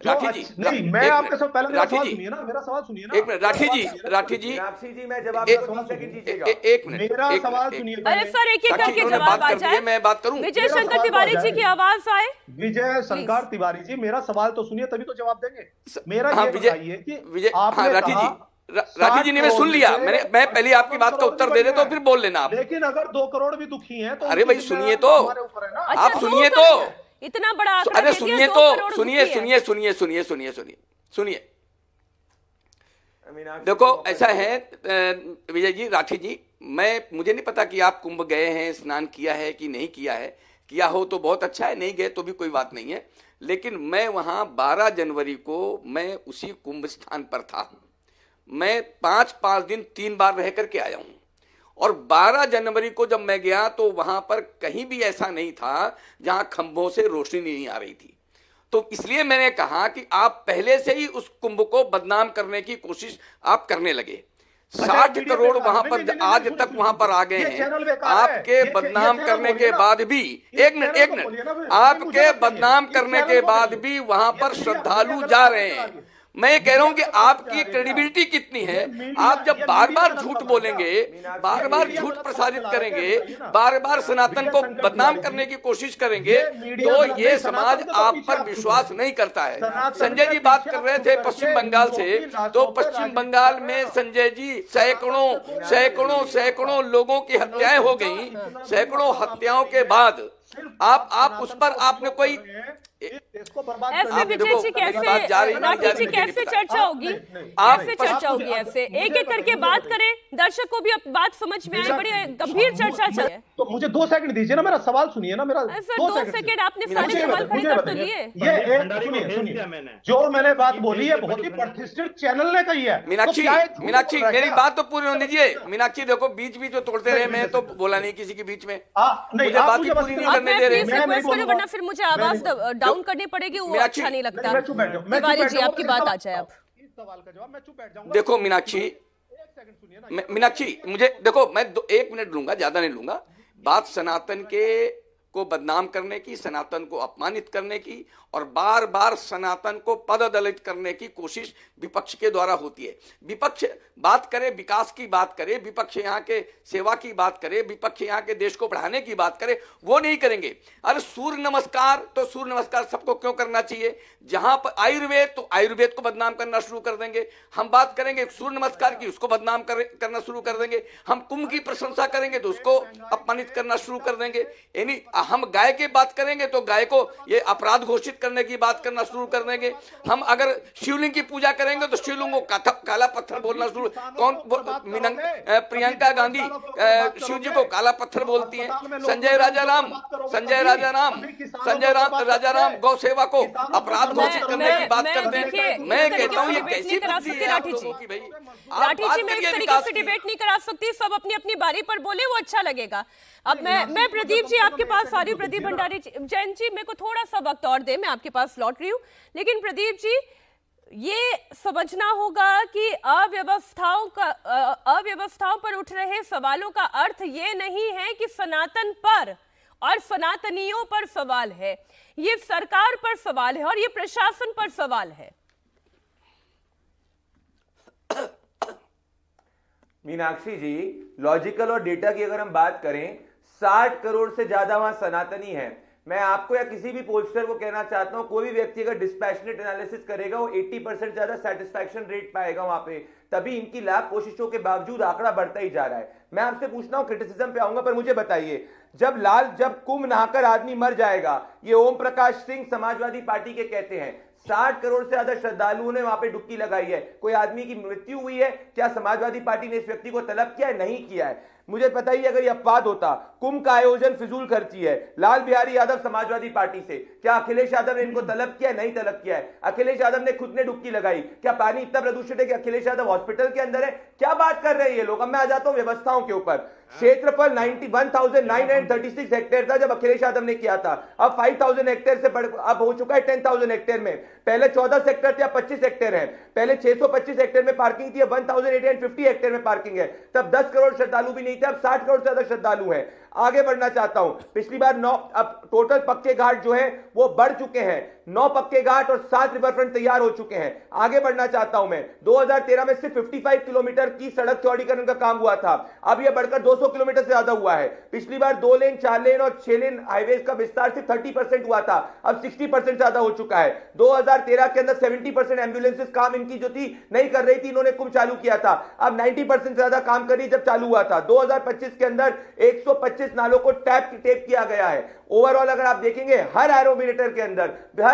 राठी जी, नहीं, मैं एक आपके मिनट, सब पहले मेरा राठी सवाल जी, सुनिए ना, मेरा सवाल सुनिए ना। एक मिनट, राठी जी, राठी जी, मीनाक्षी जी, मैं जवाब एक- दूंगा, 30 सेकंड दीजिएगा। एक मिनट, मेरा एक सवाल मिनट, सुनिए अरे पहले। सर, एक एक साक्षी, करके उन्होंने जवाब बात आ कर दी है, जाए। मैं बात करूं? विजय मेरा शंकर सवाल तो तिवारी आ जी की जाए। आवाज आए। विजय शंकर तिवारी जी, मेरा सवाल तो सुनिए, तभी तो जवाब देंगे। मेरा हाँ ये विजय, बताइए कि विजय, हाँ आपने राठी कहा जी, राठी जी ने मैं सुन लिया, मैं पहले आपकी बात का उत्तर दे दे तो फिर बोल लेना आप। लेकिन अगर 2 करोड़ भी दुखी हैं तो अरे उनकी भाई सुनिए जिम्मेदारी तो, हमारे ऊपर है ना। अच्छा, आप 2 सुनिए करोड़ तो, है। इतना बड़ा आंकड़ा अरे दे दिया, सुनिए 2 तो, करोड़ सुनिए दुखी है। सुनिए सुनिए सुनिए सुनिए सुनिए सुनिए। मीनाक्षी देखो जी, ऐसा है विजय जी, राठी जी, मुझे नहीं पता कि आप कुंभ गए हैं, स्नान किया है कि नहीं किया है। किया हो तो बहुत अच्छा है, नहीं गए तो भी कोई बात नहीं है। लेकिन मैं वहाँ 12 जनवरी को मैं उसी कुंभ स्थान पर था। मैं 5 दिन 3 बार रह करके आया हूँ। और 12 जनवरी को जब मैं गया तो वहाँ पर कहीं भी ऐसा नहीं था जहाँ खंभों से रोशनी नहीं आ रही थी। तो इसलिए मैंने कहा कि आप पहले से ही उस कुंभ को बदनाम करने की कोशिश आप करने लगे। 60 करोड़ वहां पर आज तक वहां पर आ गए हैं। आपके बदनाम करने के बाद भी, एक मिनट, आपके बदनाम करने के बाद भी वहां पर श्रद्धालु जा रहे हैं। मैं ये कह रहा हूं कि आपकी क्रेडिबिलिटी कितनी है। आप जब बार बार झूठ बोलेंगे, बार बार झूठ प्रसारित करेंगे, बार बार सनातन को बदनाम करने की कोशिश करेंगे, तो ये समाज आप पर विश्वास नहीं करता है। संजय जी बात कर रहे थे पश्चिम बंगाल से, तो पश्चिम बंगाल में संजय जी सैकड़ों लोगों की हत्याएं हो गई। सैकड़ों हत्याओं के बाद आप उस पर आपने कोई ऐसे विजय जी कैसे, राठी जी कैसे चर्चा होगी, कैसे चर्चा होगी ऐसे? एक एक करके बात करें, दर्शक को भी अब बात समझ में आए। बड़ी गंभीर चर्चा चल रही है। तो मुझे 2 सेकंड दीजिए ना, मेरा सवाल सुनिए ना। मेरा सर 2 सेकंड आपने सारे सवाल खड़े कर तो लिए। ये भंडारी को भेज दिया मैंने। जो मैंने बात बोली है बहुत ही प्रतिष्ठित चैनल ने कही है। मीनाक्षी, मीनाक्षी मेरी बात तो पूरी होने दीजिए। मीनाक्षी देखो, बीच बीच में तोड़ते रहे, मैं तो बोला नहीं किसी के बीच में, मुझे बात ही पूरी नहीं करने दे रहे। रिक्वेस्ट करूं, वरना फिर मुझे आवाज डाउन करनी पड़ेगी, वो अच्छा नहीं लगता। तिवारी जी आपकी बात आ जाए अब। इस सवाल का जवाब मैं चुप बैठ जाऊंगा। देखो मीनाक्षी, मीनाक्षी मुझे देखो, मैं 1 मिनट लूंगा, ज्यादा नहीं लूंगा। बात सनातन को बदनाम करने की, सनातन को अपमानित करने की और बार बार सनातन को पददलित करने की कोशिश विपक्ष के द्वारा होती है। विपक्ष बात करे, विकास की बात करे, विपक्ष यहाँ के सेवा की बात करे, विपक्ष यहाँ के देश को बढ़ाने की बात करे, वो नहीं करेंगे। अरे सूर्य नमस्कार, तो सूर्य नमस्कार सबको क्यों करना चाहिए? जहां पर आयुर्वेद, तो आयुर्वेद को बदनाम करना शुरू कर देंगे। हम बात करेंगे सूर्य नमस्कार की, उसको बदनाम करना शुरू कर देंगे। हम कुंभ की प्रशंसा करेंगे तो उसको अपमानित करना शुरू कर देंगे। यानी हम गाय की बात करेंगे तो गाय को ये अपराध घोषित करने की बात करना शुरू कर देंगे। हम अगर शिवलिंग की पूजा करेंगे तो शिवलिंग को काला पत्थर बोलना शुरू। प्रियंका गांधी शिव जी को काला पत्थर बोलती हैं। संजय राजा राम गौ सेवा को अपराध घोषित करने की बात करते हैं। मैं कहता हूँ ये कैसी बुद्धि है आप लोगों की भाई? राठी जी, मैं इस तरीके से डिबेट नहीं करा सकती। सब अपनी अपनी बारी पर बोले, वो अच्छा लगेगा। अब मैं प्रदीप जी आपके पास आ रही हूँ। प्रदीप भंडारी जैन जी, मेरे को थोड़ा सा वक्त और दे, मैं आपके पास लौट रही हूँ। लेकिन प्रदीप जी, ये समझना होगा कि अव्यवस्थाओं पर उठ रहे सवालों का अर्थ ये नहीं है कि सनातन पर और सनातनियों पर सवाल है। ये सरकार पर सवाल है और ये प्रशासन पर सवाल है। मीनाक्षी जी, लॉजिकल और डेटा की अगर हम बात करें, 60 करोड़ से ज्यादा वहां सनातनी है। मैं आपको या किसी भी पोस्टर को कहना चाहता हूं, कोई भी व्यक्ति अगर डिस्पैशनेट एनालिसिस करेगा वो 80% ज्यादा सेटिस्फैक्शन रेट पाएगा वहां पे। तभी इनकी लाख कोशिशों के बावजूद आंकड़ा बढ़ता ही जा रहा है। मैं आपसे पूछना हूं, क्रिटिसिज्म पे आऊंगा, पर मुझे बताइए, जब कुंभ नहाकर आदमी मर जाएगा, ये ओम प्रकाश सिंह समाजवादी पार्टी के कहते हैं, 60 करोड़ से ज्यादा श्रद्धालुओं ने वहां पे डुबकी लगाई है। कोई आदमी की मृत्यु हुई है? क्या समाजवादी पार्टी ने इस व्यक्ति को तलब किया है? नहीं किया है। मुझे पता ही अगर यह अपवाद होता, कुंभ का आयोजन फिजूल खर्ची है, लाल बिहारी यादव समाजवादी पार्टी से, क्या अखिलेश यादव ने इनको तलब किया? नहीं तलब किया है। अखिलेश यादव ने खुद ने डुबकी लगाई। क्या पानी इतना प्रदूषित है कि अखिलेश यादव हॉस्पिटल के अंदर है? क्या बात कर रहे हैं ये लोग। अब मैं आ जाता हूं व्यवस्थाओं के ऊपर। क्षेत्रफल 91,936 हेक्टेयर था जब अखिलेश यादव ने किया था, अब 5,000 हेक्टेयर से बढ़ अब हो चुका है 10,000 हेक्टेयर में। पहले 14 सेक्टर थे, अब 25 हेक्टेयर है। पहले 625 हेक्टेयर में पार्किंग थी, अब 1,850 हेक्टेयर में पार्किंग है। तब 10 करोड़ श्रद्धालु भी नहीं थे, अब 60 करोड़ से ज्यादा श्रद्धालु हैं। आगे बढ़ना चाहता हूं। पिछली बार 9, अब टोटल पक्के घाट जो है वो बढ़ चुके हैं। 9 पक्के घाट और 7 रिवरफ्रंट तैयार हो चुके हैं। आगे बढ़ना चाहता हूं मैं। 2013 में सिर्फ 55 किलोमीटर की सड़क चौड़ीकरण का काम हुआ था, अब यह बढ़कर 200 किलोमीटर से ज्यादा हुआ है। पिछली बार 2 लेन, 4 लेन और 6 लेन हाईवे का विस्तार सिर्फ 30% हुआ था, अब 60% ज्यादा हो चुका है। 2013 के अंदर 70% एम्बुलेंसेस काम इनकी जो थी नहीं कर रही थी, इन्होंने कुंभ चालू किया था, अब 90% ज्यादा काम कर रही जब चालू हुआ था। 2025 के अंदर 125 नालों को टैप किया गया है। ओवरऑल अगर आप देखेंगे हर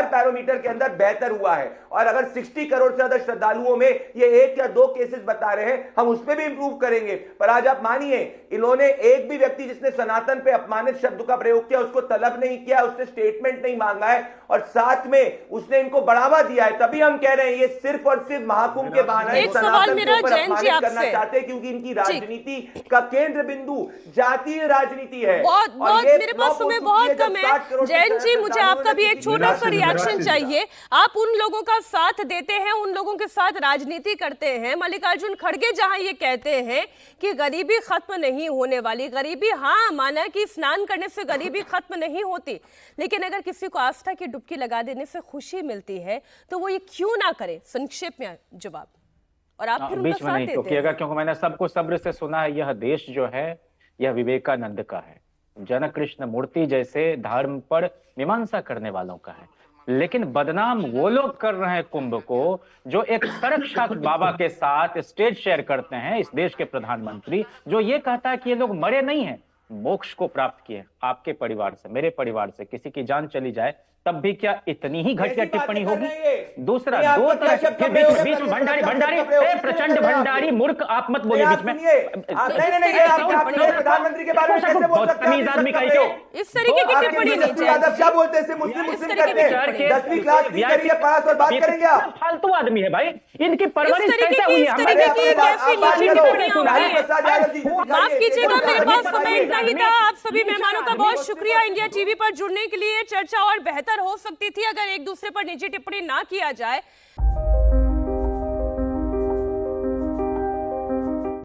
पैरामीटर के अंदर बेहतर हुआ है। और अगर 60 करोड़ से ज्यादा श्रद्धालुओं में ये 1 या 2 केसेस बता रहे हैं, हम उस पर भी इंप्रूव करेंगे। पर आज आप मानिए, इन्होंने एक भी व्यक्ति जिसने सनातन पे अपमानित शब्द का प्रयोग किया उसको तलब नहीं किया, उससे स्टेटमेंट नहीं मांगा है, और साथ में उसने इनको बढ़ावा दिया है। तभी हम कह रहे हैं ये सिर्फ और सिर्फ महाकुंभ के बहाने सनातन के ऊपर अपमानित करना चाहते हैं, क्योंकि इनकी राजनीति का केंद्र बिंदु जातीय राजनीति है। बहुत मेरे पास समय बहुत कम है। जैन जी, मुझे आपका भी एक छोटा सा रिएक्शन चाहिए। आप उन लोगों का साथ देते हैं, उन लोगों के साथ राजनीति करते हैं। मल्लिकार्जुन खड़गे जहां ये कहते हैं कि गरीबी खत्म नहीं होने वाली, गरीबी, हाँ माना कि स्नान करने से गरीबी खत्म नहीं होती, लेकिन अगर किसी को आस्था की डुबकी लगा देने से खुशी मिलती है तो वो ये क्यों ना करे? संक्षेप में जवाब। और आप फिर बीच में नहीं टोकिएगा, क्योंकि मैंने सबको सब्र से सुना है। यह देश जो है यह विवेकानंद का है, जन कृष्ण मूर्ति जैसे धर्म पर मीमांसा करने वालों का है। लेकिन बदनाम वो लोग कर रहे हैं कुंभ को जो एक सरक्षाक बाबा के साथ स्टेज शेयर करते हैं, इस देश के प्रधानमंत्री, जो ये कहता है कि ये लोग मरे नहीं हैं, मोक्ष को प्राप्त किए। आपके परिवार से, मेरे परिवार से किसी की जान चली जाए तब भी क्या इतनी ही घटिया टिप्पणी होगी? दूसरा, 2 तरह बीच में भंडारी प्रचंड भंडारी मूर्ख, आप मत बोलिए बीच में। प्रधानमंत्री के बारे में कैसे बोल सकते हैं? आदमी का क्यों इस तरीके की टिप्पणी नहीं चाहिए। क्या बोलते हैं? मुस्लिम करते हैं, 10वीं क्लास की करिए पास और बात करेंगे आप। फालतू आदमी है भाई, इनकी परवरिश कैसे हुई? माफ कीजिएगा, मेरे पास समय इतना ही था। आप सभी मेहमानों का बहुत शुक्रिया इंडिया टीवी पर जुड़ने के लिए। चर्चा और बेहतर हो सकती थी अगर एक दूसरे पर निजी टिप्पणी ना किया जाए।